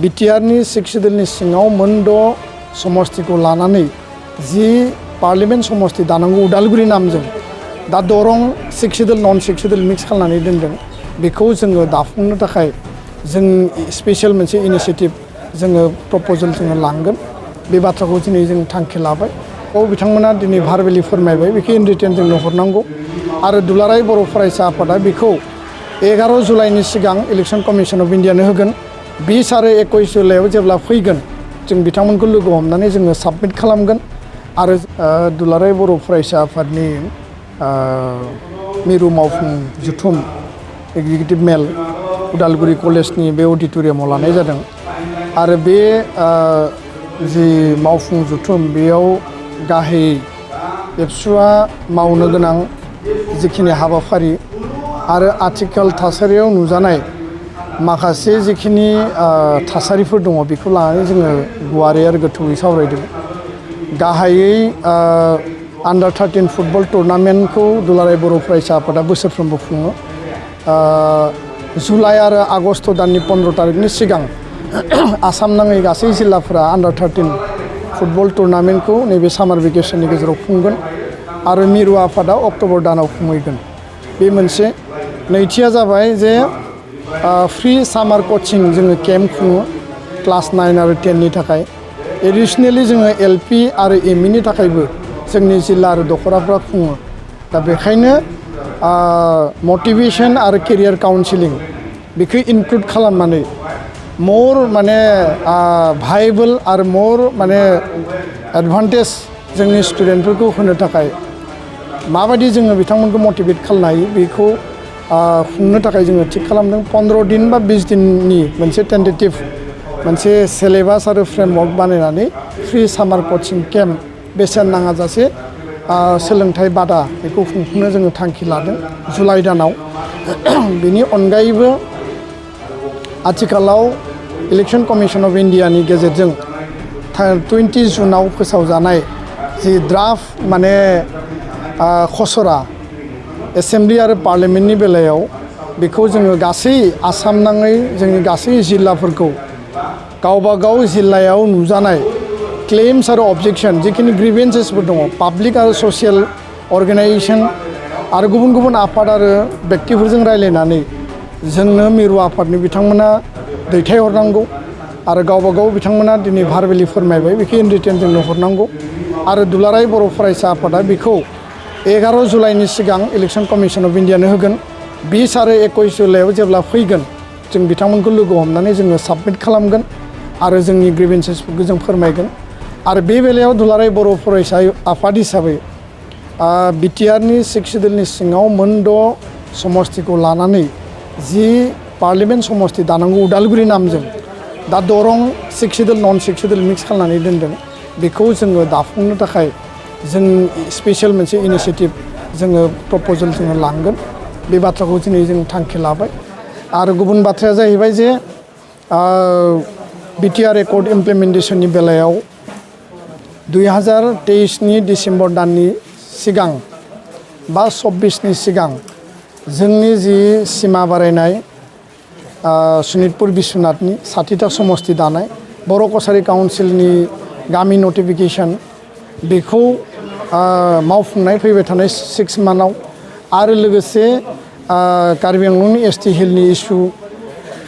बिटिआरनि 6 सिडिउलनि सिङाव मोनद' समस्तिखौ लानानै जि पार्लियामेन्ट समस्ति दानांगौ उदालगुरि नामजों दा दरं 6 सिडिउल नन 6 सिडिउल मिक्स खालामनानै दोनदों बेखौ जोङो दाफुंनो थाखाय जों स्पेशल मोनसे इनिशिएटिभ जोङो प्रपोजल जोङो लांगोन बे बाथ्राखौ दिनै जों थांखि लाबाय बिथांमोना दिनै भारबेलि फोरमायबाय बेखौ इन रिटेन जोंनो हरनांगौ आरो दुलाराय बर' फरायसा आफादा बेखौ 11 जुलाइनि सिगां इलेक्शन कमिशन अफ इन्डियानो होगोन 20 आरो 21 जुलाइआव जेब्ला फैगोन जों बिथांमोनखौ लोगो हमनानै जोङो साबमिट खालामगोन आरो दुलाराय बर' फरायसा आफादनि मिरु मावफुं जथुम एग्जिकिउटिभ मेल उदालगुरि कलेजनि बे अडिट'रियामाव लानाय जादों आरो बे जि मावफुं जथुम बेयाव गाहाय एबसुआ मावनो गोनां जिखिनि हाबाफारि आरो आथिखाल थासारियाव नुजानाय माखासे जिखिनि थासारिफोर दङ बेखौ लानानै जोङो गुवारै आरो गोथौयै सावरायदों गाहायै आन्डार 13 फुटबल टुर्नामेन्टखौ दुलाराय बर' फरायसा आफादा बोसोरफ्रोमबो खुङो जुलाइ आरो आगस्ट दाननि 15 तारिखनि सिगां आसाम नाङै गासै जिल्लाफोरा आन्डार 13 फुटबल टुर्नामेन्टखौ नैबे सामार भेकेसननि गेजेराव खुंगोन आरो मिरु आफादा अक्ट'बर दानाव खुंहैगोन बे मोनसे नैथिया जाबाय जे फ्रि सामार कचिं जोङो केम्प खुङो क्लास 9 आरो 10 नि थाखाय एडिशनेलि जोङो एलपि आरो एमइनि थाखायबो जोंनि जिल्ला आरो दख'राफ्रा खुङो दा बेखायनो मटिभेशन आरो केरियार काउन्सिलिं बेखौ इनक्लुड खालामनानै मोर माने भाइबल आरो मोर माने एडभान्टेज जोंनि स्टुडेन्टफोरखौ होनो थाखाय माबायदि जोङो बिथांमोनखौ मटिभेट खालामनो हायो बेखौ खुंनो थाखाय जोङो थिग खालामदों 15 दिन बा 20 दिननि मोनसे टेन्टेटिभ मोनसे सिलेबास आरो फ्रेमवर्क बानायनानै फ्रि सामार कचिं केम्प बेसेन नाङाजासे सोलोंथाइ बादा बेखौ खुंफुंनो जोङो थांखि लादों जुलाइ दानाव बेनि अनगायैबो आथिखालाव इलेक्शन कमिशन अफ इन्डियानि गेजेरजों 20 जुनाव फोसावजानाय जि ड्राफ्ट माने खसरा एसेम्बलि आरो पार्लियामेन्टनि बेलायाव बेखौ जोङो गासै आसाम नाङै जोंनि गासै जिल्लाफोरखौ गावबा गाव जिल्लायाव नुजानाय क्लेम्स आरो अबजेक्शन जिखिनि ग्रिभेन्सेसफोर दङ पाब्लिक आरो ससियेल अर्गेनाइजेशन आरो गुबुन गुबुन आफाद आरो व्यक्तिफोरजों रायलायनानै जोंनो मिरु आफादनि बिथांमोना दैथायहरनांगौ आरो गावबा गाव बिथांमोना दिनै भारबेलि फोरमायबाय बेखौ इन रिटेन जोंनो हरनांगौ आरो दुलाराय बर' फरायसा आफादा बेखौ 11 जुलाइनि सिगां इलेक्शन कमिशन अफ इन्डियानो होगोन 20 आरो 21 जुलाइआव जेब्ला फैगोन जों बिथांमोनखौ लोगो हमनानै जोङो साबमिट खालामगोन आरो जोंनि ग्रिभेन्सेसफोरखौ जों फोरमायगोन आरो बे बेलायाव दुलाराय बर' फरायसा आफाद हिसाबै बिटिआरनि 6 सिडिउलनि सिङाव मोनद' समस्तिखौ लानानै जि पार्लियामेन्ट समस्ति दानांगौ उदालगुरि नामजों दा दरं 6 सिडिउल नन 6 सिडिउल मिक्स खालामनानै दोनदों बेखौ जोङो दाफुंनो थाखाय जों स्पेशल मोनसे इनिशिएटिभ जोङो प्रपोजल जोङो लांगोन बे बाथ्राखौ दिनै जों थांखि लाबाय आरो गुबुन बाथ्राया जाहैबाय जे बिटिआर एकर्ड इमप्लिमेन्टेशननि बेलायाव 2023नि डिसेम्बर दाननि सिगां बा 24नि सिगां जोंनि जि सिमा बारायनाय सनितपुर बिश्वनाथनि 60टा समस्ति दानाय बर' कसारि काउन्सिलनि गामि नटिफिकेशन बेखौ मावफुंनाय फैबाय थानाय 6 मान्थआव आरो लोगोसे कार्बि आंलंनि एसटि हिलनि इस्यु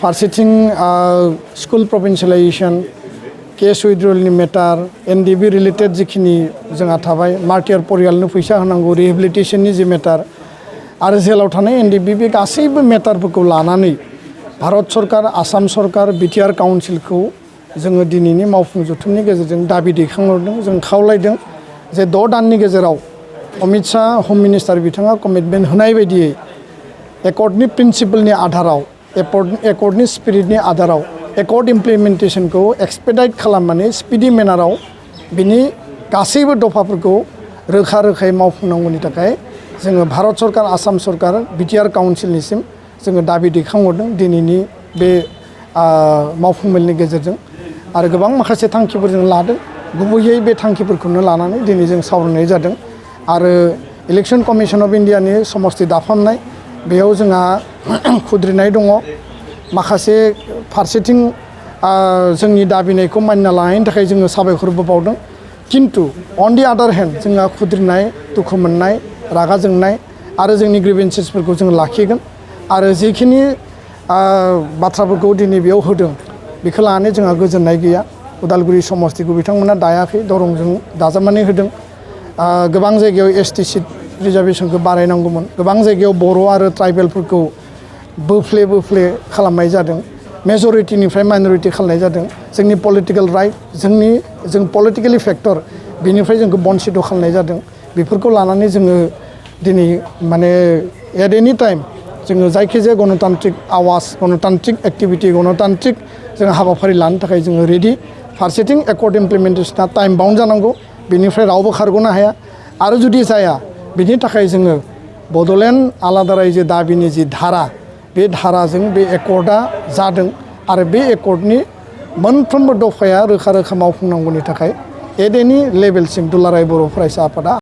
फारसेथिं स्कुल प्रभिन्सियेलाइजेशन केस उइड्रलनि मेटार एनडिबि रिलेटेड जिखिनि जोंहा थाबाय मार्टियार परियालनो फैसा होनांगौ रिहेबिलिटेशननि जि मेटार आरो जेलाव थानाय एनडिबि बे गासैबो मेटारफोरखौ लानानै भारत सरकार आसाम सरकार बिटिआर काउन्सिलखौ जोङो दिनैनि मावफुं जथुमनि गेजेरजों दाबि दैखांहरदों जों खावलायदों जे 6 दाननि गेजेराव अमित शाह हम मिनिस्टार बिथाङा कमिटमेन्ट होनाय बायदियै एकर्डनि प्रिन्सिपलनि आधाराव एकर्डनि स्पिरिटनि आधाराव एकर्ड इमप्लिमेन्टेशनखौ एक्सपेडाइट खालामनानै स्पिडि मेनाराव बिनि गासैबो दफाफोरखौ रोखा रोखायै मावफुंनांगौनि थाखाय जोङो भारत सरकार आसाम सरकार बिटिआर काउन्सिलनिसिम जोङो दाबि दैखांहरदों दिनैनि बे मावफुं मेलनि गेजेरजों आरो गोबां माखासे थांखिफोर जों लादों गुबैयै बे थांखिफोरखौनो लानानै दिनै जों सावरायनाय जादों आरो इलेक्शन कमिशन अफ इन्डियानि समस्ति दाफामनाय बेयाव जोंहा खुद्रिनाय दङ माखासे फारसेथिं जोंनि दाबिनायखौ मानिना लानायनि थाखाय जोङो साबायखरबो बावदों किन्तु अन दि आदार हेन्ड जोंहा खुद्रिनाय दुखु मोननाय रागा जोंनाय आरो जोंनि ग्रिभेन्सेसफोरखौ जों लाखिगोन आरो जिखिनि बाथ्राफोरखौ दिनै बेयाव होदों बेखौ लानानै जोंहा गोजोननाय गैया उदालगुरि समस्तिखौ बिथांमोना दायाखै दरंजों दाजाबनानै होदों गोबां जायगायाव एसटि सिट रिजार्भेसनखौ बारायनांगौमोन गोबां जायगायाव बर' आरो ट्राइबेलफोरखौ बोफ्ले खालामनाय जादों मेजरिटिनिफ्राय माइनरिटि खालामनाय जादों जोंनि पलिटिकेल राइट जों पलिटिकेलि फेक्टर बेनिफ्राय जोंखौ बन्सित खालामनाय जादों बेफोरखौ लानानै जोङो दिनै माने एट एनि टाइम जोङो जायखिजाया गणतान्त्रिक आवाज गणतान्त्रिक एक्टिभिटि गणतान्त्रिक जों हाबाफारि लानो थाखाय जोङो रेडि फारसेथिं एकर्ड इमप्लिमेन्टेसना टाइम बाउन्ड जानांगौ बेनिफ्राय रावबो खारग'नो हाया आरो जुदि जाया बिनि थाखाय जोङो बड'लेण्ड आलादा रायजो दाबिनि जि धारा बे धाराजों बे एकर्डआ जादों आरो बे एकर्डनि मोनफ्रोमबो दफाया रोखा मावफुंनांगौनि थाखाय एट एनि लेभेलसिम दुलाराय बर' फरायसा आफादा